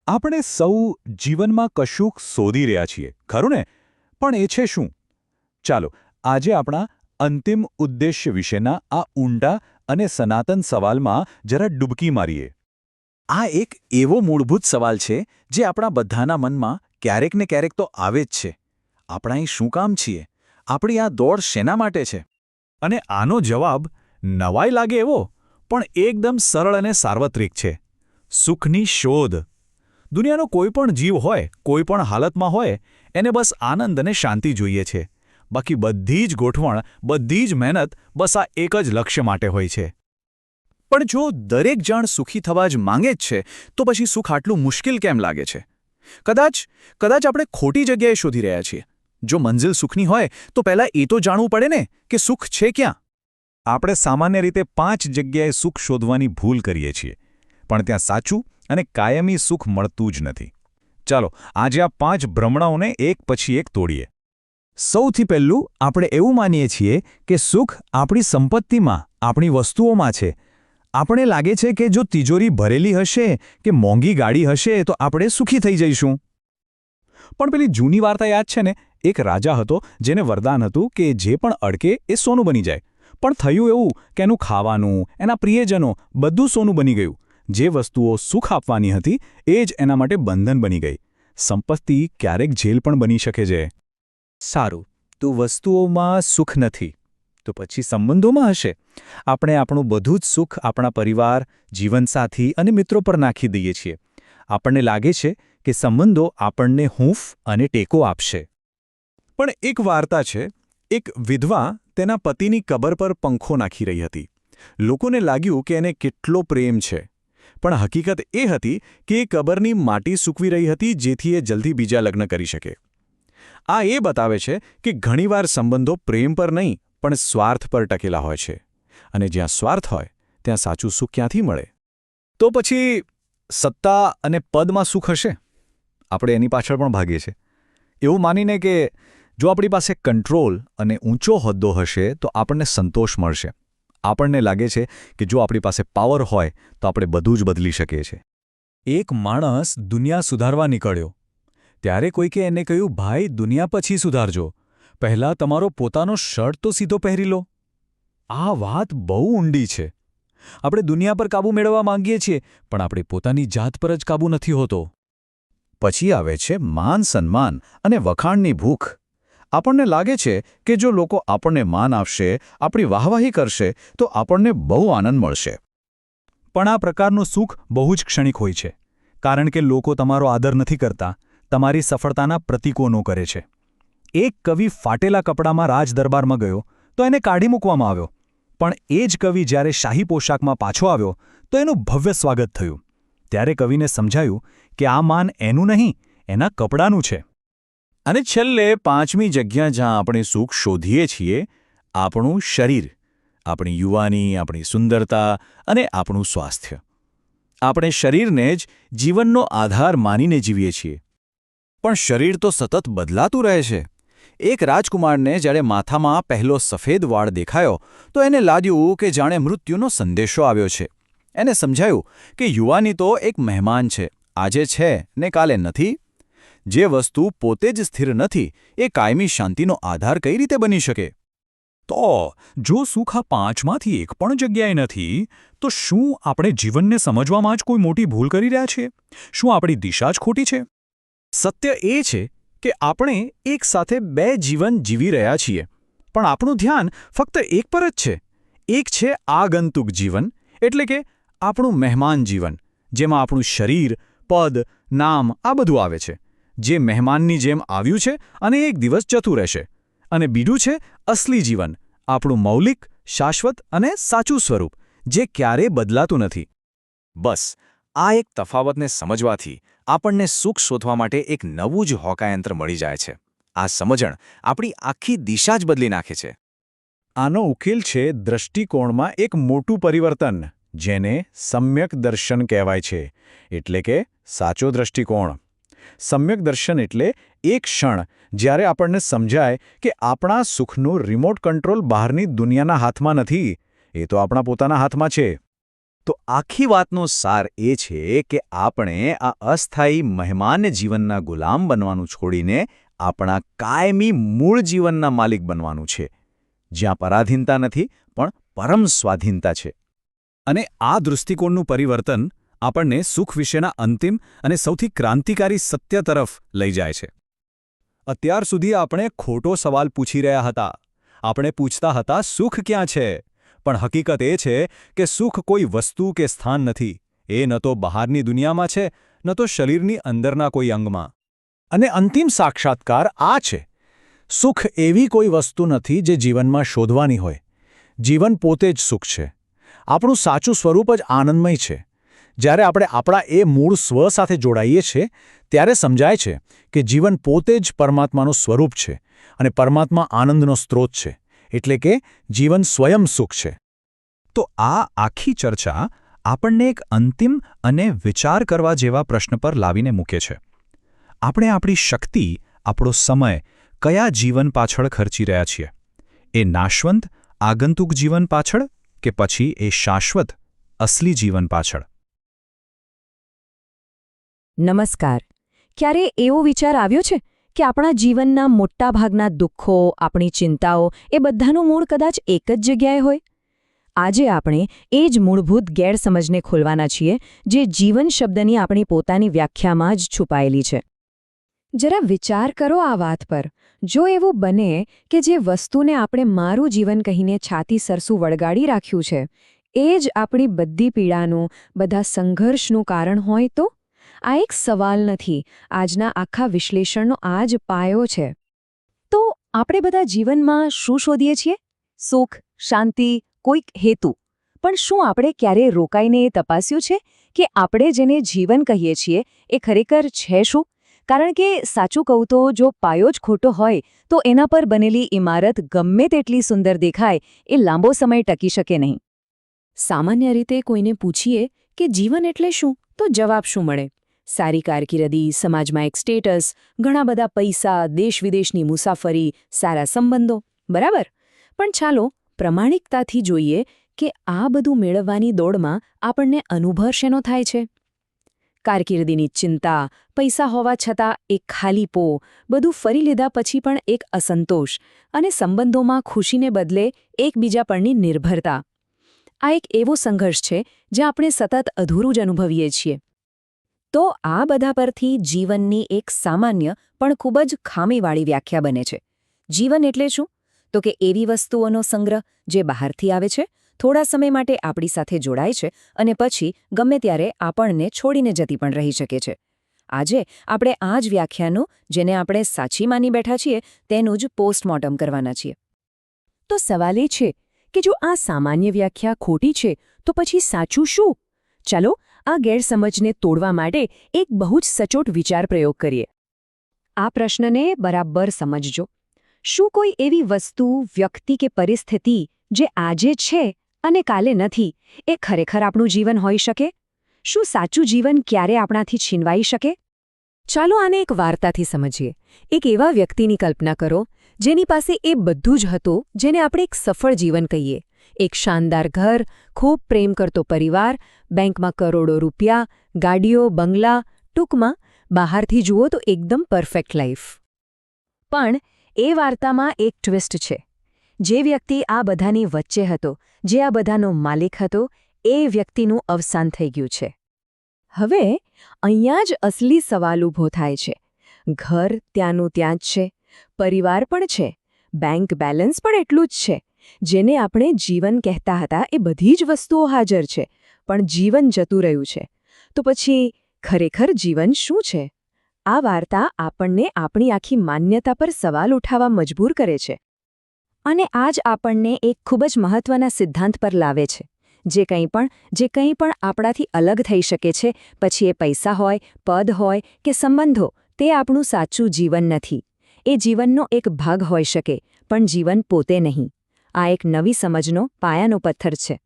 આપણે સૌ જીવનમાં કશુંક શોધી રહ્યા છીએ ખરું ને? પણ એ છે શું? ચાલો આજે આપણા અંતિમ ઉદ્દેશ્ય વિશેના આ ઊંડા અને સનાતન સવાલમાં જરા ડૂબકી મારીએ. આ એક એવો મૂળભૂત સવાલ છે જે આપણા બધાના મનમાં ક્યારેક ને ક્યારેક તો આવે જ છે. આપણે અહીં શું કામ છીએ? આપણી આ દોડ શેના માટે છે? અને આનો જવાબ નવાઈ લાગે એવો પણ એકદમ સરળ અને સાર્વત્રિક છે. સુખની શોધ. દુનિયાનો કોઈ પણ જીવ હોય, કોઈ પણ હાલતમાં હોય, એને બસ આનંદ અને શાંતિ જોઈએ છે. બાકી બધી જ ગોઠવણ, બધી જ મહેનત બસ આ એક જ લક્ષ્ય માટે હોય છે. પણ જો દરેક જણ સુખી થવા જ માંગે જ છે તો પછી સુખ આટલું મુશ્કેલ કેમ લાગે છે? કદાચ આપણે ખોટી જગ્યાએ શોધી રહ્યા છીએ. જો મંઝિલ સુખની હોય તો પહેલાં એ તો જાણવું પડે ને કે સુખ છે ક્યાં? આપણે સામાન્ય રીતે 5 જગ્યાએ સુખ શોધવાની ભૂલ કરીએ છીએ, પણ ત્યાં સાચું અને કાયમી સુખ મળતું જ નથી. ચાલો આજે આ 5 ભ્રમણાઓને એક પછી એક તોડીએ. સૌથી પહેલું, આપણે એવું માનીએ છીએ કે સુખ આપણી સંપત્તિમાં, આપણી વસ્તુઓમાં છે. આપણે લાગે છે કે જો તિજોરી ભરેલી હશે કે મોંઘી ગાડી હશે તો આપણે સુખી થઈ જઈશું. પણ પેલી જૂની વાર્તા યાદ છે ને? એક રાજા હતો જેને વરદાન હતું કે જે પણ અડકે એ સોનું બની જાય. પણ થયું એવું કે એનું ખાવાનું, એના પ્રિયજનો બધું સોનું બની ગયું. જે વસ્તુઓ સુખ આપવાની હતી એ જ એના માટે બંધન બની ગઈ. સંપત્તિ ક્યારેક જેલ પણ બની શકે છે. સારું, તો વસ્તુઓમાં સુખ નથી તો પછી સંબંધોમાં હશે. આપણે આપણું બધું જ સુખ આપણા પરિવાર, જીવનસાથી અને મિત્રો પર નાખી દઈએ છીએ. આપણને લાગે છે કે સંબંધો આપણને હૂંફ અને ટેકો આપશે. પણ એક વાર્તા છે. એક વિધવા તેના પતિની કબર પર પંખો નાખી રહી હતી. લોકોને લાગ્યું કે એને કેટલો પ્રેમ છે. પણ હકીકત એ હતી કે એ કબરની માટી સૂકવી રહી હતી જેથી એ જલ્દી બીજા લગ્ન કરી શકે. આ એ બતાવે છે કે ઘણીવાર સંબંધો પ્રેમ પર નહીં પણ સ્વાર્થ પર ટકેલા હોય છે. અને જ્યાં સ્વાર્થ હોય ત્યાં સાચું સુખ ક્યાંથી મળે? તો પછી સત્તા અને પદમાં સુખ હશે? આપણે એની પાછળ પણ ભાગીએ છીએ. એવું માનીને કે જો આપણી પાસે કંટ્રોલ અને ઊંચો હોદ્દો હશે તો આપણને સંતોષ મળશે. આપણને લાગે છે કે જો આપણી પાસે પાવર હોય તો આપણે બધું જ બદલી શકીએ છીએ. એક માણસ દુનિયા સુધારવા નીકળ્યો. ત્યારે કોઈકે એને કહ્યું, ભાઈ દુનિયા પછી સુધારજો, પહેલાં તમારો પોતાનો શર્ટ તો સીધો પહેરી લો. આ વાત બહુ ઊંડી છે. આપણે દુનિયા પર કાબૂ મેળવવા માંગીએ છીએ પણ આપણી પોતાની જાત પર જ કાબૂ નથી હોતો. પછી આવે છે માન સન્માન અને વખાણની ભૂખ. આપણને લાગે છે કે જો લોકો આપણને માન આપશે, આપણી વાહવાહી કરશે તો આપણને બહુ આનંદ મળશે. પણ આ પ્રકારનું સુખ બહુ જ ક્ષણિક હોય છે. કારણ કે લોકો તમારો આદર નથી કરતા, તમારી સફળતાના પ્રતીકોનો કરે છે. એક કવિ ફાટેલા કપડામાં રાજદરબારમાં ગયો તો એને કાઢી મૂકવામાં આવ્યો. પણ એ જ કવિ જ્યારે શાહી પોશાકમાં પાછો આવ્યો તો એનું ભવ્ય સ્વાગત થયું. ત્યારે કવિને સમજાયું કે આ માન એનું નહીં, એના કપડાનું છે. અને છેલ્લે 5મી જગ્યા જ્યાં આપણે સુખ શોધીએ છીએ, આપણું શરીર, આપણી યુવાની, આપણી સુંદરતા અને આપણું સ્વાસ્થ્ય. આપણે શરીરને જ જીવનનો આધાર માનીને જીવીએ છીએ. પણ શરીર તો સતત બદલાતું રહે છે. એક રાજકુમારને જ્યારે માથામાં પહેલો સફેદ વાળ દેખાયો તો એને લાગ્યું કે જાણે મૃત્યુનો સંદેશો આવ્યો છે. એને સમજાયું કે યુવાની તો એક મહેમાન છે, આજે છે ને કાલે નથી. જે વસ્તુ પોતે જ સ્થિર નથી એ કાયમી શાંતિનો આધાર કઈ રીતે બની શકે? તો જો સુખ આ 5માંથી એક પણ જગ્યાએ નથી તો શું આપણે જીવનને સમજવામાં જ કોઈ મોટી ભૂલ કરી રહ્યા છીએ? શું આપણી દિશા જ ખોટી છે? સત્ય એ છે કે આપણે એક સાથે 2 જીવન જીવી રહ્યા છીએ, પણ આપણું ધ્યાન ફક્ત એક પર જ છે. એક છે આગંતુક જીવન, એટલે કે આપણું મહેમાન જીવન, જેમાં આપણું શરીર, પદ, નામ આ બધું આવે છે, જે મહેમાનની જેમ આવ્યું છે અને એક દિવસ જતું રહેશે. અને બીજું છે અસલી જીવન, આપણું મૌલિક, શાશ્વત અને સાચું સ્વરૂપ, જે ક્યારેય બદલાતું નથી. બસ આ એક તફાવતને સમજવાથી આપણને સુખ શોધવા માટે એક નવું જ હોકાયંત્ર મળી જાય છે. આ સમજણ આપણી આખી દિશા જ બદલી નાખે છે. આનો ઉકેલ છે દૃષ્ટિકોણમાં એક મોટું પરિવર્તન, જેને સમ્યક દર્શન કહેવાય છે. એટલે કે સાચો દૃષ્ટિકોણ. સમ્યક દર્શન એટલે એક ક્ષણ જ્યારે આપણને સમજાય કે આપણા સુખનું રિમોટ કંટ્રોલ બહારની દુનિયાના હાથમાં નથી, એ તો આપણા પોતાના હાથમાં છે. તો આખી વાતનો સાર એ છે કે આપણે આ અસ્થાયી મહેમાન જીવનના ગુલામ બનવાનું છોડીને આપણા કાયમી મૂળ જીવનના માલિક બનવાનું છે, જ્યાં પરાધીનતા નથી પણ પરમ સ્વાધીનતા છે. અને આ દૃષ્ટિકોણનું પરિવર્તન આપણને સુખ વિશેના અંતિમ અને સૌથી ક્રાંતિકારી સત્ય તરફ લઈ જાય છે. અત્યાર સુધી આપણે ખોટો સવાલ પૂછી રહ્યા હતા. આપણે પૂછતા હતા સુખ ક્યાં છે? પણ હકીકત એ છે કે સુખ કોઈ વસ્તુ કે સ્થાન નથી. એ ન તો બહારની દુનિયામાં છે, ન તો શરીરની અંદરના કોઈ અંગમાં. અને અંતિમ સાક્ષાત્કાર આ છે. સુખ એવી કોઈ વસ્તુ નથી જે જીવનમાં શોધવાની હોય. જીવન પોતે જ સુખ છે. આપણું સાચું સ્વરૂપ જ આનંદમય છે. જ્યારે આપણે આપણા એ મૂળ સ્વ સાથે જોડાઈએ છીએ ત્યારે સમજાય છે કે જીવન પોતે જ પરમાત્માનું સ્વરૂપ છે અને પરમાત્મા આનંદનો સ્ત્રોત છે. એટલે કે જીવન સ્વયં સુખ છે. તો આ આખી ચર્ચા આપણને એક અંતિમ અને વિચાર કરવા જેવા પ્રશ્ન પર લાવીને મૂકે છે. આપણે આપણી શક્તિ, આપણો સમય કયા જીવન પાછળ ખર્ચી રહ્યા છીએ? એ નાશવંત, આગંતુક જીવન પાછળ કે પછી એ શાશ્વત, અસલી જીવન પાછળ? નમસ્કાર. ક્યારે એવો વિચાર આવ્યો છે કે આપણા જીવનના મોટાભાગના દુઃખો, આપણી ચિંતાઓ એ બધાનું મૂળ કદાચ એક જ જગ્યાએ હોય? આજે આપણે એ જ મૂળભૂત ગેરસમજને ખોલવાના છીએ જે જીવન શબ્દની આપણી પોતાની વ્યાખ્યામાં જ છુપાયેલી છે. જરા વિચાર કરો આ વાત પર. જો એવું બને કે જે વસ્તુને આપણે મારું જીવન કહીને છાતી સરસું વળગાડી રાખ્યું છે એ જ આપણી બધી પીડાનું, બધા સંઘર્ષનું કારણ હોય તો? આ એક સવાલ નથી, આજના આખા વિશ્લેષણનો આ જ પાયો છે. તો આપણે બધા જીવનમાં શું શોધીએ છીએ? સુખ, શાંતિ, કોઈક હેતુ. પણ શું આપણે ક્યારેય રોકાઈને એ તપાસ્યું છે કે આપણે જેને જીવન કહીએ છીએ એ ખરેખર છે શું? કારણ કે સાચું કહું તો જો પાયો જ ખોટો હોય તો એના પર બનેલી ઇમારત ગમે તેટલી સુંદર દેખાય એ લાંબો સમય ટકી શકે નહીં. સામાન્ય રીતે કોઈને પૂછીએ કે જીવન એટલે શું તો જવાબ શું મળે? સારી કારકિર્દી, સમાજમાં એક સ્ટેટસ, ઘણા બધા પૈસા, દેશ-વિદેશની મુસાફરી, સારા સંબંધો. બરાબર? પણ ચાલો પ્રમાણિકતાથી જોઈએ કે આ બધું મેળવવાની દોડમાં આપણને અનુભવ શેનો થાય છે? કારકિર્દીની ચિંતા, પૈસા હોવા છતાં એક ખાલીપો, બધું ફરી લીધા પછી પણ એક અસંતોષ, અને સંબંધોમાં ખુશીને બદલે એકબીજા પરની નિર્ભરતા. આ એક એવો સંઘર્ષ છે જે આપણે સતત અધૂરું જ અનુભવીએ છીએ. તો આ બધા પરથી જીવનની એક સામાન્ય પણ ખૂબ જ ખામીવાળી વ્યાખ્યા બને છે. જીવન એટલે શું? તો કે એવી વસ્તુઓનો સંગ્રહ જે બહારથી આવે છે, થોડા સમય માટે આપણી સાથે જોડાય છે અને પછી ગમે ત્યારે આપણને છોડીને જતી પણ રહી શકે છે. આજે આપણે આ જ વ્યાખ્યાનું, જેને આપણે સાચી માની બેઠા છીએ, તેનું જ પોસ્ટમોર્ટમ કરવાના છીએ. તો સવાલ એ છે કે જો આ સામાન્ય વ્યાખ્યા ખોટી છે તો પછી સાચું શું? ચાલો આ ગેરસમજને તોડવા માટે એક બહુ જ સચોટ વિચાર પ્રયોગ કરીએ. આ પ્રશ્નને બરાબર સમજજો. શું કોઈ એવી વસ્તુ, વ્યક્તિ કે પરિસ્થિતિ જે આજે છે અને કાલે નથી, એ ખરેખર આપણું જીવન હોઈ શકે? શું સાચું જીવન ક્યારે આપણાથી છીનવાઈ શકે? ચાલો આને એક વાર્તાથી સમજીએ. એક એવા વ્યક્તિની કલ્પના કરો જેની પાસે એ બધું જ હતું જેને આપણે એક સફળ જીવન કહીએ. એક શાનદાર ઘર, ખૂબ પ્રેમ કરતો પરિવાર, બેંકમાં કરોડો રૂપિયા, ગાડીઓ, બંગલા, ટૂંકમાં બહારથી જુઓ તો એકદમ પરફેક્ટ લાઈફ. પણ એ વાર્તામાં એક ટ્વિસ્ટ છે. જે વ્યક્તિ આ બધાની વચ્ચે હતો, જે આ બધાનો માલિક હતો, એ વ્યક્તિનું અવસાન થઈ ગયું છે. હવે અહીંયા જ અસલી સવાલ ઊભો થાય છે. ઘર ત્યાંનું ત્યાં જ છે, પરિવાર પણ છે, બેંક બેલેન્સ પણ એટલું જ છે. જેને આપણે જીવન કહેતા હતા એ બધી જ વસ્તુઓ હાજર છે, પણ જીવન જતું રહ્યું છે. તો પછી ખરેખર જીવન શું છે? આ વાર્તા આપણને આપણી આખી માન્યતા પર સવાલ ઉઠાવવા મજબૂર કરે છે. અને આ જ આપણને એક ખૂબ જ મહત્વના સિદ્ધાંત પર લાવે છે. જે કંઈ પણ આપણાથી અલગ થઈ શકે છે, પછી એ પૈસા હોય, પદ હોય કે સંબંધો, તે આપણું સાચું જીવન નથી. એ જીવનનો એક ભાગ હોઈ શકે, પણ જીવન પોતે નહીં. આ એક નવી સમજનો પાયાનો પથ્થર છે.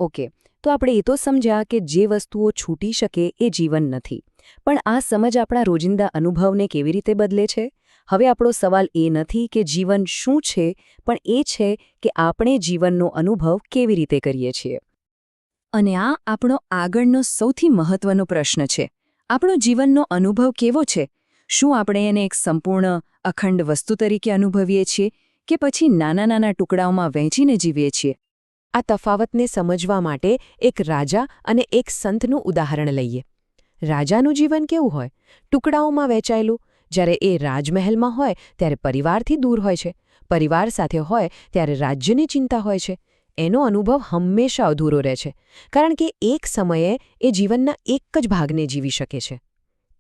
ઓકે, તો આપણે એ તો સમજ્યા કે જે વસ્તુઓ છૂટી શકે એ જીવન નથી. પણ આ સમજ આપણા રોજિંદા અનુભવને કેવી રીતે બદલે છે? હવે આપણો સવાલ એ નથી કે જીવન શું છે, પણ એ છે કે આપણે જીવનનો અનુભવ કેવી રીતે કરીએ છીએ. અને આ આપણો આગળનો સૌથી મહત્વનો પ્રશ્ન છે. આપણો જીવનનો અનુભવ કેવો છે? શું આપણે એને એક સંપૂર્ણ અખંડ વસ્તુ તરીકે અનુભવીએ છીએ કે પછી નાના નાના ટુકડાઓમાં વહેંચીને જીવીએ છીએ? આ તફાવતને સમજવા માટે એક રાજા અને એક સંતનું ઉદાહરણ લઈએ. રાજાનું જીવન કેવું હોય? ટુકડાઓમાં વહેંચાયેલું. જ્યારે એ રાજમહેલમાં હોય ત્યારે પરિવારથી દૂર હોય છે. પરિવાર સાથે હોય ત્યારે રાજ્યની ચિંતા હોય છે. એનો અનુભવ હંમેશા અધૂરો રહે છે, કારણ કે એક સમયે એ જીવનના એક જ ભાગને જીવી શકે છે.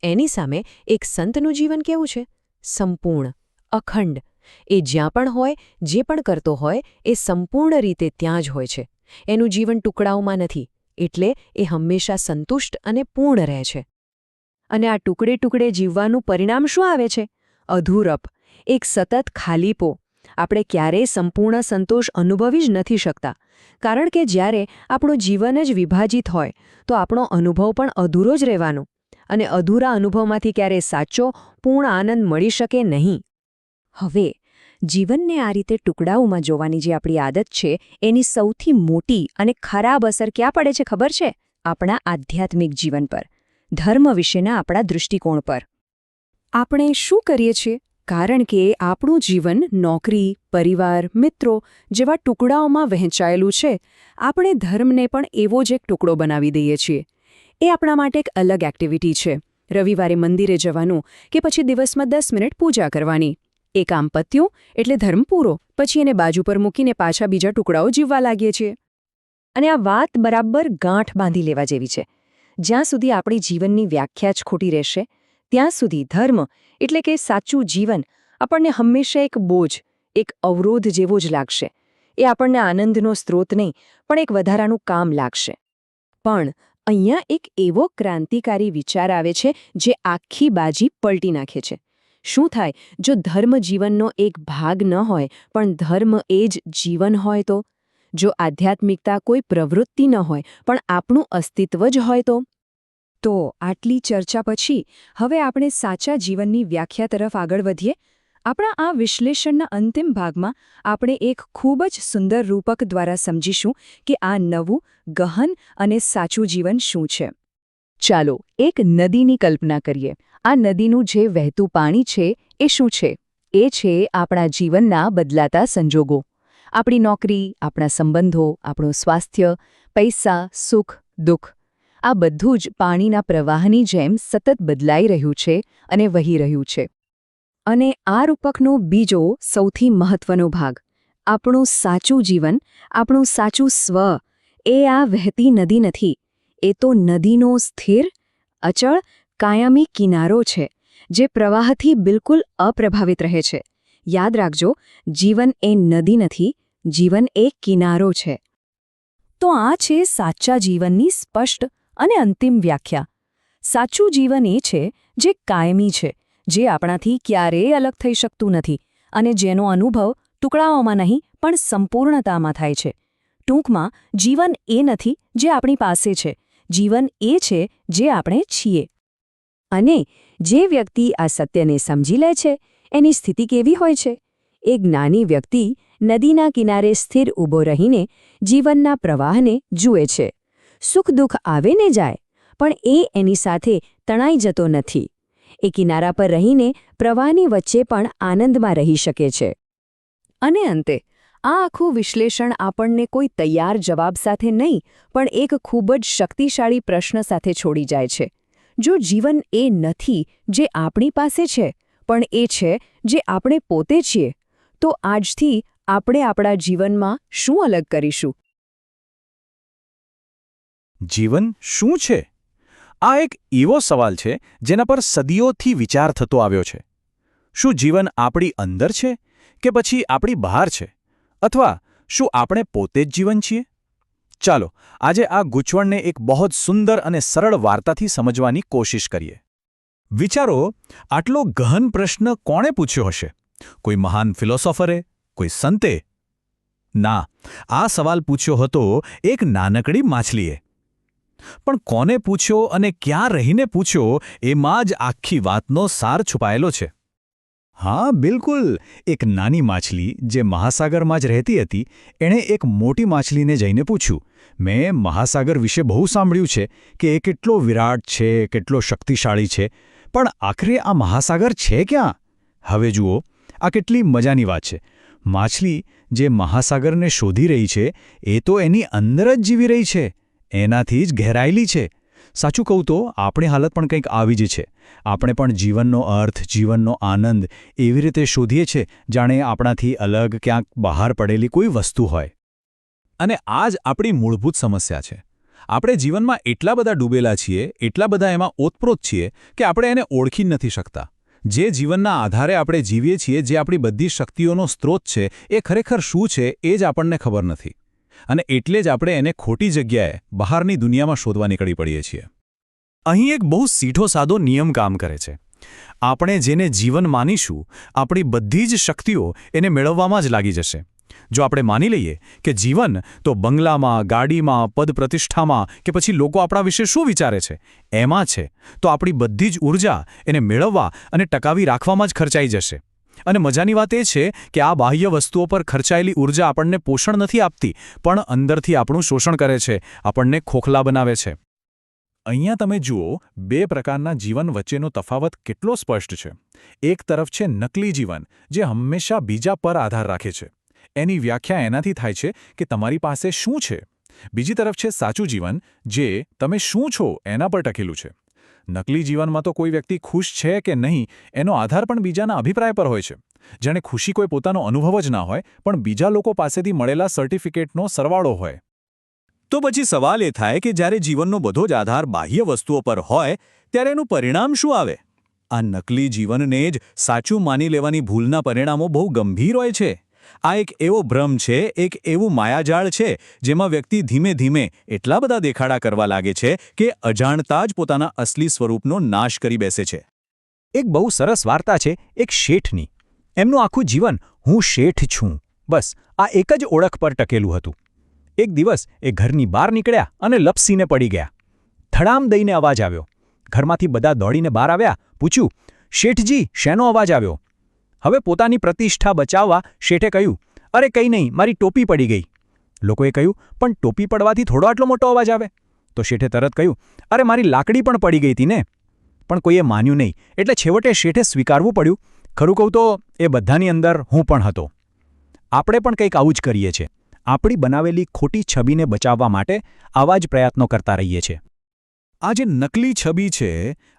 એની સામે એક સંતનું જીવન કેવું છે? સંપૂર્ણ, અખંડ. એ જ્યાં પણ હોય, જે પણ કરતો હોય, એ સંપૂર્ણ રીતે ત્યાં જ હોય છે. એનું જીવન ટુકડાઓમાં નથી, એટલે એ હંમેશા સંતુષ્ટ અને પૂર્ણ રહે છે. અને આ ટુકડે ટુકડે જીવવાનું પરિણામ શું આવે છે? અધૂરપ, એક સતત ખાલીપો. આપણે ક્યારેય સંપૂર્ણ સંતોષ અનુભવી જ નથી શકતા, કારણ કે જ્યારે આપણું જીવન જ વિભાજિત હોય તો આપણો અનુભવ પણ અધૂરો જ રહેવાનો, અને અધૂરા અનુભવમાંથી ક્યારેય સાચો, પૂર્ણ આનંદ મળી શકે નહીં. હવે જીવનને આ રીતે ટુકડાઓમાં જોવાની જે આપણી આદત છે, એની સૌથી મોટી અને ખરાબ અસર ક્યાં પડે છે ખબર છે? આપણા આધ્યાત્મિક જીવન પર, ધર્મ વિશેના આપણા દૃષ્ટિકોણ પર. આપણે શું કરીએ છીએ? કારણ કે આપણું જીવન નોકરી, પરિવાર, મિત્રો જેવા ટુકડાઓમાં વહેંચાયેલું છે, આપણે ધર્મને પણ એવો જ એક ટુકડો બનાવી દઈએ છીએ. એ આપણા માટે એક અલગ એક્ટિવિટી છે. રવિવારે મંદિરે જવાનું કે પછી દિવસમાં 10 મિનિટ પૂજા કરવાની. એ કામ પત્યું એટલે ધર્મ પૂરો, પછી એને બાજુ પર મૂકીને પાછા બીજા ટુકડાઓ જીવવા લાગીએ છીએ. અને આ વાત બરાબર ગાંઠ બાંધી લેવા જેવી છે. જ્યાં સુધી આપણી જીવનની વ્યાખ્યા જ ખોટી રહેશે, ત્યાં સુધી ધર્મ એટલે કે સાચું જીવન આપણને હંમેશા એક બોજ, એક અવરોધ જેવો જ લાગશે. એ આપણને આનંદનો સ્ત્રોત નહીં, પણ એક વધારાનું કામ લાગશે. પણ અહીંયા એક એવો ક્રાંતિકારી વિચાર આવે છે જે આખી બાજી પલટી નાખે છે. શું થાય જો ધર્મ જીવનનો એક ભાગ ન હોય, પણ ધર્મ એ જ જીવન હોય તો? જો આધ્યાત્મિકતા કોઈ પ્રવૃત્તિ ન હોય, પણ આપણું અસ્તિત્વ જ હોય તો? તો આટલી ચર્ચા પછી હવે આપણે સાચા જીવનની વ્યાખ્યા તરફ આગળ વધીએ. આપણા આ વિશ્લેષણના અંતિમ ભાગમાં આપણે એક ખૂબ જ સુંદર રૂપક દ્વારા સમજીશું કે આ નવું, ગહન અને સાચું જીવન શું છે. ચાલો એક નદીની કલ્પના કરીએ. આ નદીનું જે વહેતું પાણી છે એ શું છે? એ છે આપણા જીવનના બદલાતા સંજોગો. આપણી નોકરી, આપણા સંબંધો, આપણું સ્વાસ્થ્ય, પૈસા, સુખ, દુઃખ. આ બધું જ પાણીના પ્રવાહની જેમ સતત બદલાઈ રહ્યું છે અને વહી રહ્યું છે. અને આ રૂપકનો બીજો સૌથી મહત્વનો ભાગ, આપણું સાચું જીવન, આપણું સાચું સ્વ, એ આ વહેતી નદી નથી. એ તો નદીનો સ્થિર, અચળ, કાયમી કિનારો છે, જે પ્રવાહથી બિલકુલ અપ્રભાવિત રહે છે. યાદ રાખજો, જીવન એ નદી નથી, જીવન એ કિનારો છે. તો આ છે સાચા જીવનની સ્પષ્ટ અને અંતિમ વ્યાખ્યા. સાચું જીવન એ છે જે કાયમી છે, જે આપણાથી ક્યારેય અલગ થઈ શકતું નથી, અને જેનો અનુભવ ટુકડાઓમાં નહીં પણ સંપૂર્ણતામાં થાય છે. ટૂંકમાં, જીવન એ નથી જે આપણી પાસે છે, જીવન એ છે જે આપણે છીએ. અને જે વ્યક્તિ આ સત્યને સમજી લે છે, એની સ્થિતિ કેવી હોય છે? એક જ્ઞાની વ્યક્તિ નદીના કિનારે સ્થિર ઊભો રહીને જીવનના પ્રવાહને જુએ છે. સુખ દુઃખ આવે ને જાય, પણ એ એની સાથે તણાઈ જતો નથી. એ કિનારા પર રહીને પ્રવાહની વચ્ચે પણ આનંદમાં રહી શકે છે. અને અંતે આ આખું વિશ્લેષણ આપણને કોઈ તૈયાર જવાબ સાથે નહીં, પણ એક ખૂબ જ શક્તિશાળી પ્રશ્ન સાથે છોડી જાય છે. જો જીવન એ નથી જે આપણી પાસે છે, પણ એ છે જે આપણે પોતે છીએ, તો આજથી આપણે આપણા જીવનમાં શું અલગ કરીશું? જીવન શું છે? આ એક એવો સવાલ છે જેના પર સદીઓથી વિચાર થતો આવ્યો છે. શું જીવન આપણી અંદર છે કે પછી આપણી બહાર છે? અથવા શું આપણે પોતે જ જીવન છીએ? ચાલો આજે આ ગૂંચવણને એક બહુ સુંદર અને સરળ વાર્તાથી સમજવાની કોશિશ કરીએ. વિચારો, આટલો ગહન પ્રશ્ન કોણે પૂછ્યો હશે? કોઈ મહાન ફિલોસોફરે? કોઈ સંતે? ના, આ સવાલ પૂછ્યો હતો એક નાનકડી માછલીએ. પણ કોને પૂછ્યો અને ક્યાં રહીને પૂછ્યો, એમાં જ આખી વાતનો સાર છુપાયેલો છે. હા, બિલકુલ. એક નાની માછલી જે મહાસાગરમાં જ રહેતી હતી એણે એક મોટી માછલીને જઈને પૂછ્યું, મેં મહાસાગર વિશે બહુ સાંભળ્યું છે કે એ કેટલો વિરાટ છે, કેટલો શક્તિશાળી છે, પણ આખરે આ મહાસાગર છે ક્યાં? હવે જુઓ, આ કેટલી મજાની વાત છે. માછલી જે મહાસાગરને શોધી રહી છે એ તો એની અંદર જ જીવી રહી છે, એનાથી જ ઘેરાયેલી છે. સાચું કહું તો આપણી હાલત પણ કંઈક આવી જ છે. આપણે પણ જીવનનો અર્થ, જીવનનો આનંદ એવી રીતે શોધીએ છીએ જાણે આપણાથી અલગ ક્યાંક બહાર પડેલી કોઈ વસ્તુ હોય. અને આ જ આપણી મૂળભૂત સમસ્યા છે. આપણે જીવનમાં એટલા બધા ડૂબેલા છીએ, એટલા બધા એમાં ઓતપ્રોત છીએ કે આપણે એને ઓળખી જ નથી શકતા. જે જીવનના આધારે આપણે જીવીએ છીએ, જે આપણી બધી શક્તિઓનો સ્ત્રોત છે, એ ખરેખર શું છે એ જ આપણને ખબર નથી. અને એટલે જ આપણે એને ખોટી જગ્યાએ બહારની દુનિયામાં શોધવા નીકળી પડીએ છીએ. અહીં એક બહુ સીધો સાદો નિયમ કામ કરે છે. આપણે જેને જીવન માનીશું, આપણી બધી જ શક્તિઓ એને મેળવવામાં જ લાગી જશે. જો આપણે માની લઈએ કે જીવન તો બંગલામાં, ગાડીમાં, પદ પ્રતિષ્ઠામાં કે પછી લોકો આપણા વિશે શું વિચારે છે એમાં છે, તો આપણી બધી જ ઊર્જા એને મેળવવા અને ટકાવી રાખવામાં જ ખર્ચાઈ જશે. અને મજાની વાત એ છે કે આ બાહ્ય વસ્તુઓ પર ખર્ચાયેલી ઊર્જા આપણને પોષણ નથી આપતી, પણ અંદરથી આપણું શોષણ કરે છે, આપણને ખોખલા બનાવે છે. અહીંયા તમે જુઓ, બે પ્રકારના જીવન વચ્ચેનો તફાવત કેટલો સ્પષ્ટ છે. એક તરફ છે નકલી જીવન, જે હંમેશા બીજા પર આધાર રાખે છે. એની વ્યાખ્યા એનાથી થાય છે કે તમારી પાસે શું છે. બીજી તરફ છે સાચું જીવન, જે તમે શું છો એના પર ટકેલું છે. નકલી જીવનમાં તો કોઈ વ્યક્તિ ખુશ છે કે નહીં એનો આધાર પણ બીજાના અભિપ્રાય પર હોય છે. જાણે ખુશી કોઈ પોતાનો અનુભવ જ ના હોય, પણ બીજા લોકો પાસેથી મળેલા સર્ટિફિકેટનો સરવાળો હોય. તો પછી સવાલ એ થાય કે જ્યારે જીવનનો બધો જ આધાર બાહ્ય વસ્તુઓ પર હોય, ત્યારે એનું પરિણામ શું આવે? આ નકલી જીવનને જ સાચું માની લેવાની ભૂલના પરિણામો બહુ ગંભીર હોય છે. આ એક એવો ભ્રમ છે, એક એવું માયાજાળ છે જેમાં વ્યક્તિ ધીમે ધીમે એટલા બધા દેખાડા કરવા લાગે છે કે અજાણતા જ પોતાના અસલી સ્વરૂપનો નાશ કરી બેસે છે. એક બહુ સરસ વાર્તા છે એક શેઠની. એમનું આખું જીવન હું શેઠ છું, બસ આ એક જ ઓળખ પર ટકેલું હતું. એક દિવસ એ ઘરની બહાર નીકળ્યા અને લપસીને પડી ગયા. ધડામ દઈને અવાજ આવ્યો. ઘરમાંથી બધા દોડીને બહાર આવ્યા. પૂછ્યું, શેઠજી, શેનો અવાજ આવ્યો? હવે પોતાની પ્રતિષ્ઠા બચાવવા શેઠે કહ્યું, અરે કંઈ નહીં, મારી ટોપી પડી ગઈ. લોકોએ કહ્યું, પણ ટોપી પડવાથી થોડો આટલો મોટો અવાજ આવે? તો શેઠે તરત કહ્યું, અરે મારી લાકડી પણ પડી ગઈ હતી ને. પણ કોઈએ માન્યું નહીં, એટલે છેવટે શેઠે સ્વીકારવું પડ્યું, ખરું કહું તો એ બધાની અંદર હું પણ હતો. આપણે પણ કંઈક આવું જ કરીએ છીએ. આપણી બનાવેલી ખોટી છબીને બચાવવા માટે આવા જ પ્રયત્નો કરતા રહીએ છીએ. આ જે નકલી છબી છે,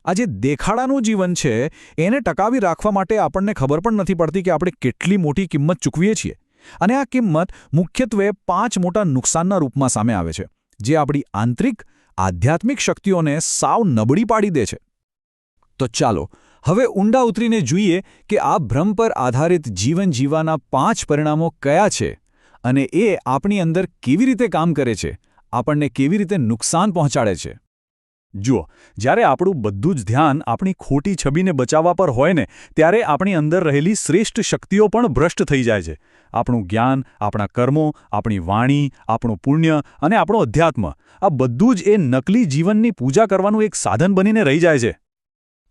આ જે દેખાડાનું જીવન છે, એને ટકાવી રાખવા માટે આપણને ખબર પણ નથી પડતી કે આપણે કેટલી મોટી કિંમત ચૂકવીએ છીએ. અને આ કિંમત મુખ્યત્વે 5 મોટા નુકસાનના રૂપમાં સામે આવે છે, જે આપણી આંતરિક, આધ્યાત્મિક શક્તિઓને સાવ નબળી પાડી દે છે. તો ચાલો હવે ઊંડા ઉતરીને જોઈએ કે આ ભ્રમ પર આધારિત જીવન જીવવાના 5 પરિણામો કયા છે અને એ આપણી અંદર કેવી રીતે કામ કરે છે, આપણને કેવી રીતે નુકસાન પહોંચાડે છે. જુઓ, જ્યારે આપણું બધું જ ધ્યાન આપણી ખોટી છબીને બચાવવા પર હોય ને, ત્યારે આપણી અંદર રહેલી શ્રેષ્ઠ શક્તિઓ પણ ભ્રષ્ટ થઈ જાય છે. આપણું જ્ઞાન, આપણા કર્મો, આપણી વાણી, આપણું પુણ્ય અને આપણો અધ્યાત્મ, આ બધું જ એ નકલી જીવનની પૂજા કરવાનું એક સાધન બનીને રહી જાય છે.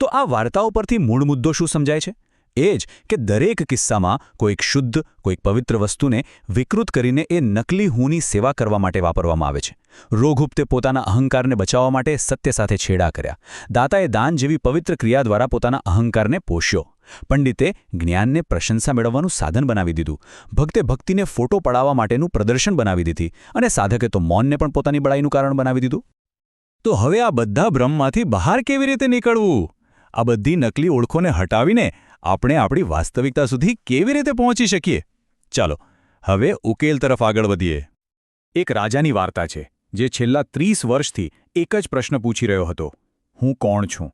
તો આ વાર્તાઓ પરથી મૂળ મુદ્દો શું સમજાય છે? એ જ કે દરેક કિસ્સામાં કોઈક શુદ્ધ, કોઈક પવિત્ર વસ્તુને વિકૃત કરીને એ નકલી હુંની સેવા કરવા માટે વાપરવામાં આવે છે. રોગહુપ્તે પોતાના અહંકારને બચાવવા માટે સત્ય સાથે છેડા કર્યા. દાતાએ દાન જેવી પવિત્ર ક્રિયા દ્વારા પોતાના અહંકારને પોષ્યો. પંડિતે જ્ઞાનને પ્રશંસા મેળવવાનું સાધન બનાવી દીધું. ભક્તે ભક્તિને ફોટો પડાવવા માટેનું પ્રદર્શન બનાવી દીધી. અને સાધકે તો મૌનને પણ પોતાની બળાઈનું કારણ બનાવી દીધું. તો હવે આ બધા ભ્રમમાંથી બહાર કેવી રીતે નીકળવું? આ બધી નકલી ઓળખોને હટાવીને આપણે આપણી વાસ્તવિકતા સુધી કેવી રીતે પહોંચી શકીએ? ચાલો હવે ઉકેલ તરફ આગળ વધીએ. એક રાજાની વાર્તા છે જે છેલ્લા 30 વર્ષથી એક જ પ્રશ્ન પૂછી રહ્યો હતો, હું કોણ છું?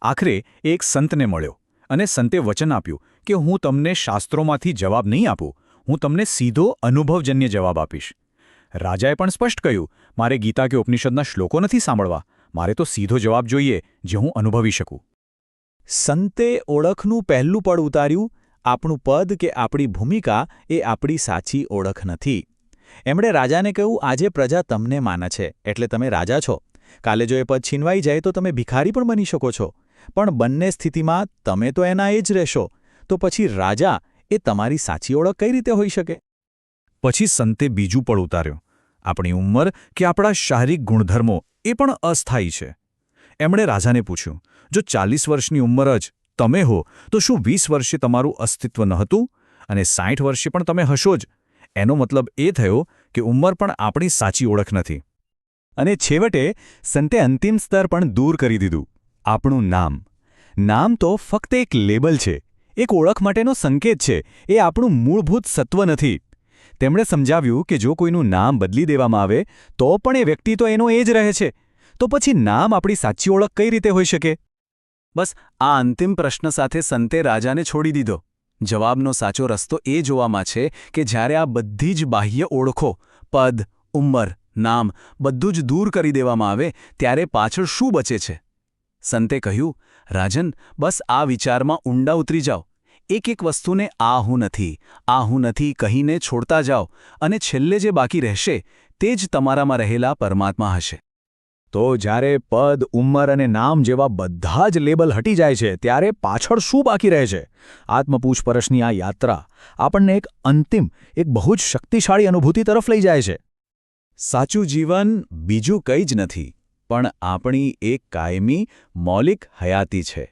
આખરે એક સંતને મળ્યો અને સંતે વચન આપ્યું કે હું તમને શાસ્ત્રોમાંથી જવાબ નહીં આપું, હું તમને સીધો અનુભવજન્ય જવાબ આપીશ. રાજાએ પણ સ્પષ્ટ કહ્યું, મારે ગીતા કે ઉપનિષદના શ્લોકો નથી સાંભળવા, મારે તો સીધો જવાબ જોઈએ જે હું અનુભવી શકું. સંતે ઓળખનું પહેલું પડ ઉતાર્યું. આપણું પદ કે આપણી ભૂમિકા એ આપણી સાચી ઓળખ નથી. એમણે રાજાને કહ્યું, આજે પ્રજા તમને માને છે એટલે તમે રાજા છો. કાલે જો એ પદ છીનવાઈ જાય તો તમે ભિખારી પણ બની શકો છો. પણ બંને સ્થિતિમાં તમે તો એના એ જ રહેશો. તો પછી રાજા એ તમારી સાચી ઓળખ કઈ રીતે હોઈ શકે? પછી સંતે બીજું પળ ઉતાર્યો. આપણી ઉંમર કે આપણા શારીરિક ગુણધર્મો એ પણ અસ્થાયી છે. એમણે રાજાને પૂછ્યું, જો 40 વર્ષની ઉંમર જ તમે હો તો શું 20 વર્ષે તમારું અસ્તિત્વ ન હતું અને 60 વર્ષે પણ તમે હશો જ? એનો મતલબ એ થયો કે ઉંમર પણ આપણી સાચી ઓળખ નથી. અને છેવટે સંતે અંતિમ સ્તર પણ દૂર કરી દીધું, આપણું નામ. નામ તો ફક્ત એક લેબલ છે, એક ઓળખ માટેનો સંકેત છે, એ આપણું મૂળભૂત સત્વ નથી. તેમણે સમજાવ્યું કે જો કોઈનું નામ બદલી દેવામાં આવે તો પણ એ વ્યક્તિ તો એનો એ જ રહે છે. તો પછી નામ આપણી સાચી ઓળખ કઈ રીતે હોઈ શકે? બસ આ અંતિમ પ્રશ્ન સાથે સંતે રાજાને છોડી દીધો. જવાબનો સાચો રસ્તો એ જોવામાં છે કે જ્યારે આ બધી જ બાહ્ય ઓળખો, પદ, ઉંમર, નામ બધું જ દૂર કરી દેવામાં આવે ત્યારે પાછળ શું બચે છે? સંતે કહ્યું, રાજન, બસ આ વિચારમાં ઊંડા ઉતરી જાઓ. એક એક વસ્તુને આ હું નથી કહીને છોડતા જાઓ અને છેલ્લે જે બાકી રહેશે તે જ તમારામાં રહેલા પરમાત્મા હશે. તો જ્યારે પદ, ઉંમર અને નામ જેવા બધા જ લેબલ હટી જાય છે ત્યારે પાછળ શું બાકી રહે છે? આત્મપૂછપરછની આ યાત્રા આપણને એક અંતિમ, એક બહુ જ શક્તિશાળી અનુભૂતિ તરફ લઈ જાય છે. સાચું જીવન બીજું કંઈ જ નથી, પણ આપણી એક કાયમી, મૌલિક હયાતી છે.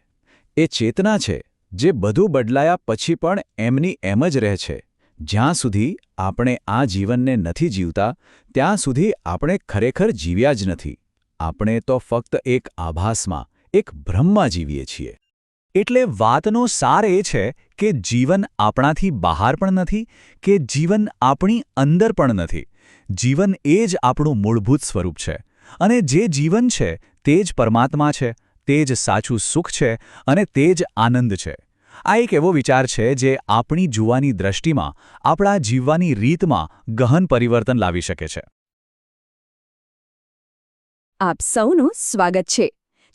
એ ચેતના છે જે બધું બદલાયા પછી પણ એમની એમ જ રહે છે. જ્યાં સુધી આપણે આ જીવનને નથી જીવતા ત્યાં સુધી આપણે ખરેખર જીવ્યા જ નથી. આપણે તો ફક્ત એક આભાસમાં, એક ભ્રમમાં જીવીએ છીએ. એટલે વાતનો સાર એ છે કે જીવન આપણાથી બહાર પણ નથી કે જીવન આપણી અંદર પણ નથી. જીવન એ જ આપણું મૂળભૂત સ્વરૂપ છે અને જે જીવન છે તે જ પરમાત્મા છે, તે જ સાચું સુખ છે અને તે જ આનંદ છે. આ એક એવો વિચાર છે જે આપણી જોવાની દ્રષ્ટિમાં, આપણા જીવવાની રીતમાં ગહન પરિવર્તન લાવી શકે છે. આપ સૌનું સ્વાગત છે.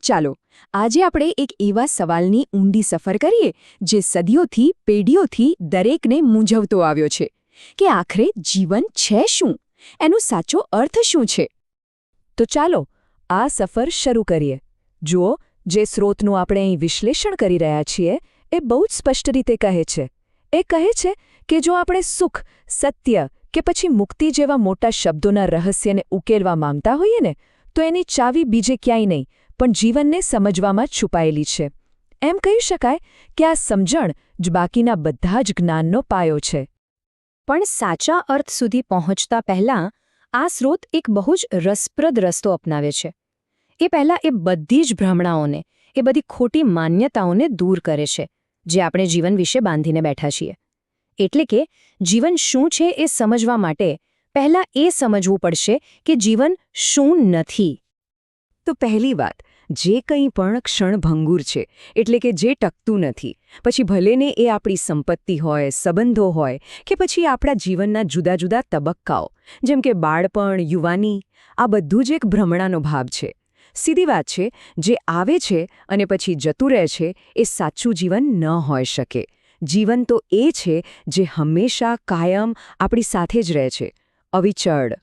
ચાલો આજે આપણે એક એવા સવાલની ઊંડી સફર કરીએ જે સદીઓથી, પેઢીઓથી દરેકને મૂંઝવતો આવ્યો છે કે આખરે જીવન છે શું? એનો સાચો અર્થ શું છે? તો ચાલો આ સફર શરૂ કરીએ. જુઓ, જે સ્રોતનું આપણે અહીં વિશ્લેષણ કરી રહ્યા છીએ એ બહુ જ સ્પષ્ટ રીતે કહે છે. એ કહે છે કે જો આપણે સુખ, સત્ય કે પછી મુક્તિ જેવા મોટા શબ્દોના રહસ્યને ઉકેલવા માંગતા હોઈએ ને તો એની ચાવી બીજે ક્યાંય નહીં પણ જીવનને સમજવામાં છુપાયેલી છે. એમ કહી શકાય કે આ સમજણ જ બાકીના બધા જ જ્ઞાનનો પાયો છે. પણ સાચા અર્થ સુધી પહોંચતા પહેલાં આ સ્રોત એક બહુ જ રસપ્રદ રસ્તો અપનાવે છે. એ પહેલાં એ બધી જ ભ્રમણાઓને, એ બધી ખોટી માન્યતાઓને દૂર કરે છે જે આપણે જીવન વિશે બાંધીને બેઠા છીએ. એટલે કે જીવન શું છે એ સમજવા માટે પહેલાં એ સમજવું પડશે કે જીવન શું નથી. તો પહેલી વાત, જે કંઈ પણ ક્ષણભંગુર છે, એટલે કે જે ટકતું નથી, પછી ભલેને એ આપણી સંપત્તિ હોય, સંબંધો હોય કે પછી આપણા જીવનના જુદા જુદા તબક્કાઓ, જેમ કે બાળપણ, યુવાની, આ બધું જ એક ભ્રમણાનો ભાગ છે. સીધી વાત છે, જે આવે છે અને પછી જતું રહે છે એ સાચું જીવન ન હોઈ શકે. જીવન તો એ છે જે હંમેશા, કાયમ આપણી સાથે જ રહે છે, અવિચળ.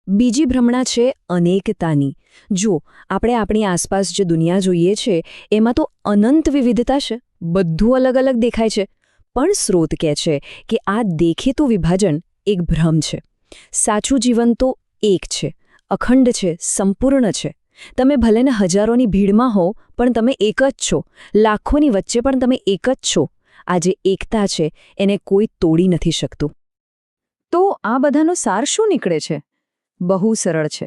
બીજી ભ્રમણા છે અનેકતાની. જો આપણે આપણી આસપાસ જે દુનિયા જોઈએ છે એમાં તો અનંત વિવિધતા છે, બધું અલગ અલગ દેખાય છે. પણ સ્રોત કહે છે કે આ દેખેતું વિભાજન એક ભ્રમ છે. સાચું જીવન તો એક છે, અખંડ છે, સંપૂર્ણ છે. તમે ભલેને હજારોની ભીડમાં હો પણ તમે એક જ છો, લાખોની વચ્ચે પણ તમે એક જ છો. આ જે એકતા છે એને કોઈ તોડી નથી શકતું. તો આ બધાનો સાર શું નીકળે છે? બહુ સરળ છે.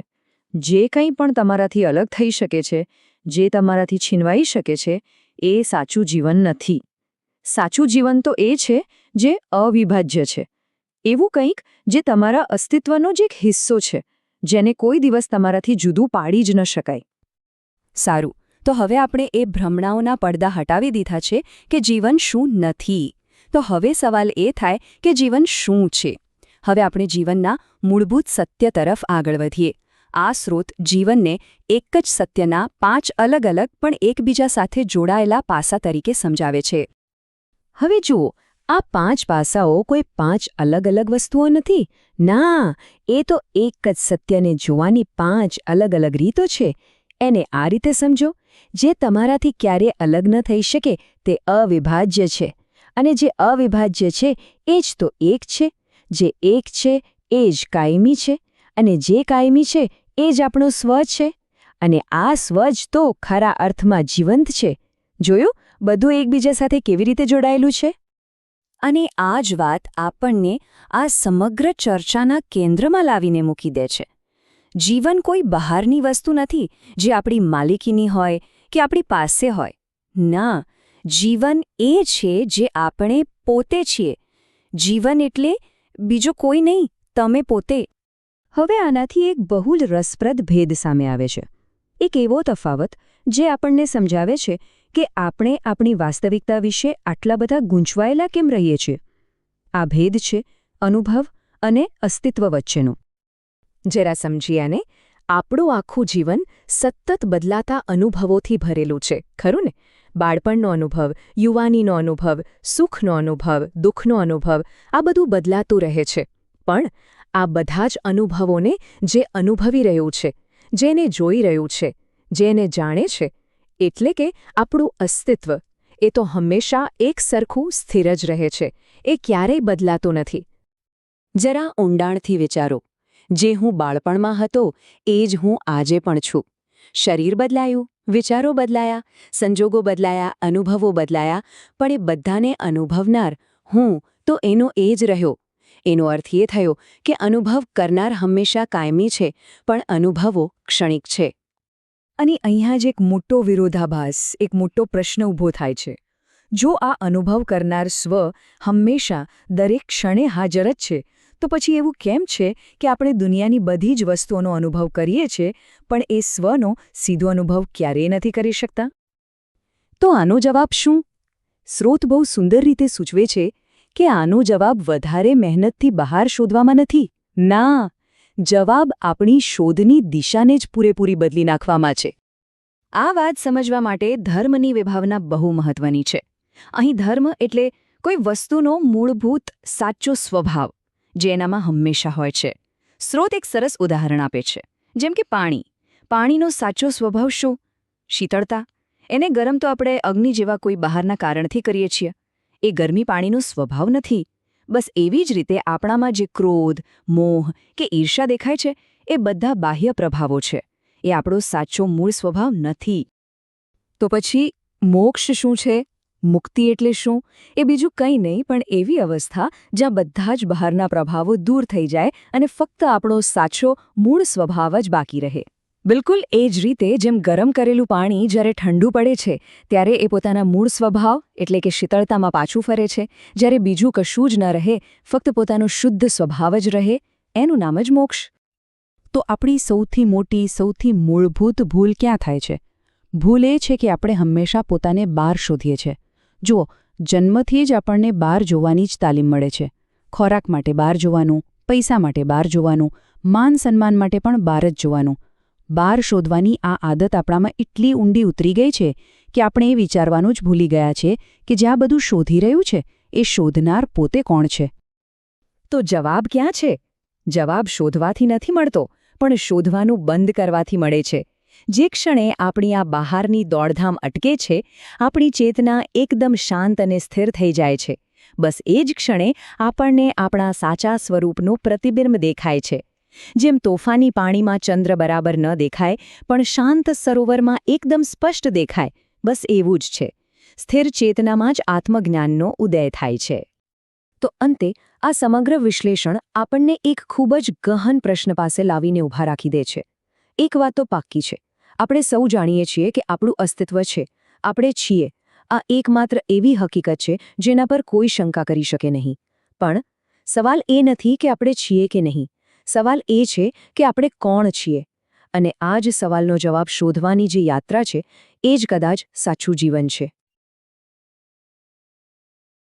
જે કંઈ પણ તમારાથી અલગ થઈ શકે છે, જે તમારાથી છીનવાઈ શકે છે, એ સાચું જીવન નથી. સાચું જીવન તો એ છે જે અવિભાજ્ય છે. એવું કંઈક જે તમારા અસ્તિત્વનો જ એક હિસ્સો છે, જેને કોઈ દિવસ તમારાથી જુદું પાડી જ ન શકાય. સારું, તો હવે આપણે એ ભ્રમણાઓના પડદા હટાવી દીધા છે કે જીવન શું નથી. તો હવે સવાલ એ થાય કે જીવન શું છે? હવે આપણે જીવનના મૂળભૂત સત્ય તરફ આગળ વધીએ. આ સ્રોત જીવનને એક જ સત્યના 5 અલગ અલગ પણ એકબીજા સાથે જોડાયેલા પાસા તરીકે સમજાવે છે. હવે જુઓ, આ 5 પાસાઓ કોઈ 5 અલગ અલગ વસ્તુઓ નથી. ના, એ તો એક જ સત્યને જોવાની 5 અલગ અલગ રીતો છે. એને આ રીતે સમજો, જે તમારાથી ક્યારે અલગ ન થઈ શકે તે અવિભાજ્ય છે. અને જે અવિભાજ્ય છે એ જ તો એક છે, જે એક છે એ જ કાયમી છે, અને જે કાયમી છે એ જ આપણો સ્વ છે, અને આ સ્વ જ તો ખરા અર્થમાં જીવંત છે. જોયું બધું એકબીજા સાથે કેવી રીતે જોડાયેલું છે? અને આ જ વાત આપણને આ સમગ્ર ચર્ચાના કેન્દ્રમાં લાવીને મૂકી દે છે. જીવન કોઈ બહારની વસ્તુ નથી જે આપણી માલિકીની હોય કે આપણી પાસે હોય. ના, જીવન એ છે જે આપણે પોતે છીએ. જીવન એટલે બીજો કોઈ નહીં, તમે પોતે. હવે આનાથી એક બહુ જ રસપ્રદ ભેદ સામે આવે છે. એક એવો તફાવત જે આપણને સમજાવે છે કે આપણે આપણી વાસ્તવિકતા વિશે આટલા બધા ગૂંચવાયેલા કેમ રહીએ છીએ. આ ભેદ છે અનુભવ અને અસ્તિત્વ વચ્ચેનો. જરા સમજીએ આને. આપણું આખું જીવન સતત બદલાતા અનુભવોથી ભરેલું છે, ખરું ને? બાળપણનો અનુભવ, યુવાનીનો અનુભવ, સુખનો અનુભવ, દુઃખનો અનુભવ, આ બધું બદલાતું રહે છે. પણ આ બધા જ અનુભવોને જે અનુભવી રહ્યું છે, જેને જોઈ રહ્યું છે, જેને જાણે છે, એટલે કે આપણું અસ્તિત્વ, એ તો હંમેશા એક સરખું સ્થિર જ રહે છે. એ ક્યારેય બદલાતું નથી. જરા ઊંડાણથી વિચારો. જે હું બાળપણમાં હતો એ જ હું આજે પણ છું. શરીર બદલાયું, વિચારો બદલાયા, સંજોગો બદલાયા, અનુભવો બદલાયા, પણ એ બધાને અનુભવનાર હું તો એનો એ જ રહ્યો. એનો અર્થ એ થયો કે અનુભવ કરનાર હંમેશા કાયમી છે, પણ અનુભવો ક્ષણિક છે. અને અહીંયા જ એક મોટો વિરોધાભાસ, એક મોટો પ્રશ્ન ઊભો થાય છે. જો આ અનુભવ કરનાર સ્વ હંમેશા દરેક ક્ષણે હાજર જ છે, તો પછી એવું કેમ છે કે આપણે દુનિયાની બધી જ વસ્તુઓનો અનુભવ કરીએ છીએ, પણ એ સ્વનો સીધો અનુભવ ક્યારેય નથી કરી શકતા? તો આનો જવાબ શું? સ્રોત બહુ સુંદર રીતે સૂચવે છે કે આનો જવાબ વધારે મહેનતથી બહાર શોધવામાં નથી. ના, જવાબ આપણી શોધની દિશાને જ પૂરેપૂરી બદલી નાખવામાં છે. આ વાત સમજવા માટે ધર્મની વિભાવના બહુ મહત્વની છે. અહીં ધર્મ એટલે કોઈ વસ્તુનો મૂળભૂત સાચો સ્વભાવ, જે એનામાં હંમેશા હોય છે. સ્રોત એક સરસ ઉદાહરણ આપે છે. જેમ કે પાણી. પાણીનો સાચો સ્વભાવ શું? શીતળતા. એને ગરમ તો આપણે અગ્નિ જેવા કોઈ બહારના કારણથી કરીએ છીએ. એ ગરમી પાણીનો સ્વભાવ નથી. બસ એવી જ રીતે આપણામાં જે ક્રોધ, મોહ કે ઈર્ષા દેખાય છે, એ બધા બાહ્ય પ્રભાવો છે. એ આપણો સાચો મૂળ સ્વભાવ નથી. તો પછી મોક્ષ શું છે? મુક્તિ એટલે શું? એ બીજું કંઈ નહીં પણ એવી અવસ્થા જ્યાં બધા જ બહારના પ્રભાવો દૂર થઈ જાય અને ફક્ત આપણો સાચો મૂળ સ્વભાવ જ બાકી રહે. બિલકુલ એ જ રીતે જેમ ગરમ કરેલું પાણી જ્યારે ઠંડુ પડે છે ત્યારે એ પોતાના મૂળ સ્વભાવ એટલે કે શીતળતામાં પાછું ફરે છે, જ્યારે બીજું કશું જ ન રહે, ફક્ત પોતાનો શુદ્ધ સ્વભાવ જ રહે, એનું નામ જ મોક્ષ. તો આપણી સૌથી મોટી, સૌથી મૂળભૂત ભૂલ ક્યાં થાય છે? ભૂલ એ છે કે આપણે હંમેશા પોતાને બહાર શોધીએ છીએ. જુઓ, જન્મથી જ આપણને બહાર જોવાની જ તાલીમ મળે છે. ખોરાક માટે બહાર જોવાનું, પૈસા માટે બહાર જોવાનું, માન સન્માન માટે પણ બહાર જ જોવાનું. બહાર શોધવાની આ આદત આપણામાં એટલી ઊંડી ઉતરી ગઈ છે કે આપણે એ વિચારવાનું જ ભૂલી ગયા છે કે જ્યાં બધું શોધી રહ્યું છે એ શોધનાર પોતે કોણ છે. તો જવાબ ક્યાં છે? જવાબ શોધવાથી નથી મળતો, પણ શોધવાનું બંધ કરવાથી મળે છે. જે ક્ષણે આપણી આ બહારની દોડધામ અટકે છે, આપણી ચેતના એકદમ શાંત અને સ્થિર થઈ જાય છે, બસ એ જ ક્ષણે આપણને આપણા સાચા સ્વરૂપનું પ્રતિબિંબ દેખાય છે. જેમ તોફાની પાણીમાં ચંદ્ર બરાબર ન દેખાય, પણ શાંત સરોવરમાં એકદમ સ્પષ્ટ દેખાય, બસ એવું જ છે. સ્થિર ચેતનામાં જ આત્મજ્ઞાનનો ઉદય થાય છે. તો અંતે આ સમગ્ર વિશ્લેષણ આપણને એક ખૂબ જ ગહન પ્રશ્ન પાસે લાવીને ઊભા રાખી દે છે. એક વાત તો પાક્કી છે, આપણે સૌ જાણીએ છીએ કે આપણું અસ્તિત્વ છે, આપણે છીએ. આ એકમાત્ર એવી હકીકત છે જેના પર કોઈ શંકા કરી શકે નહીં. પણ સવાલ એ નથી કે આપણે છીએ કે નહીં, સવાલ એ છે કે આપણે કોણ છીએ. અને આ જ સવાલનો જવાબ શોધવાની જે યાત્રા છે, એ જ કદાચ સાચું જીવન છે.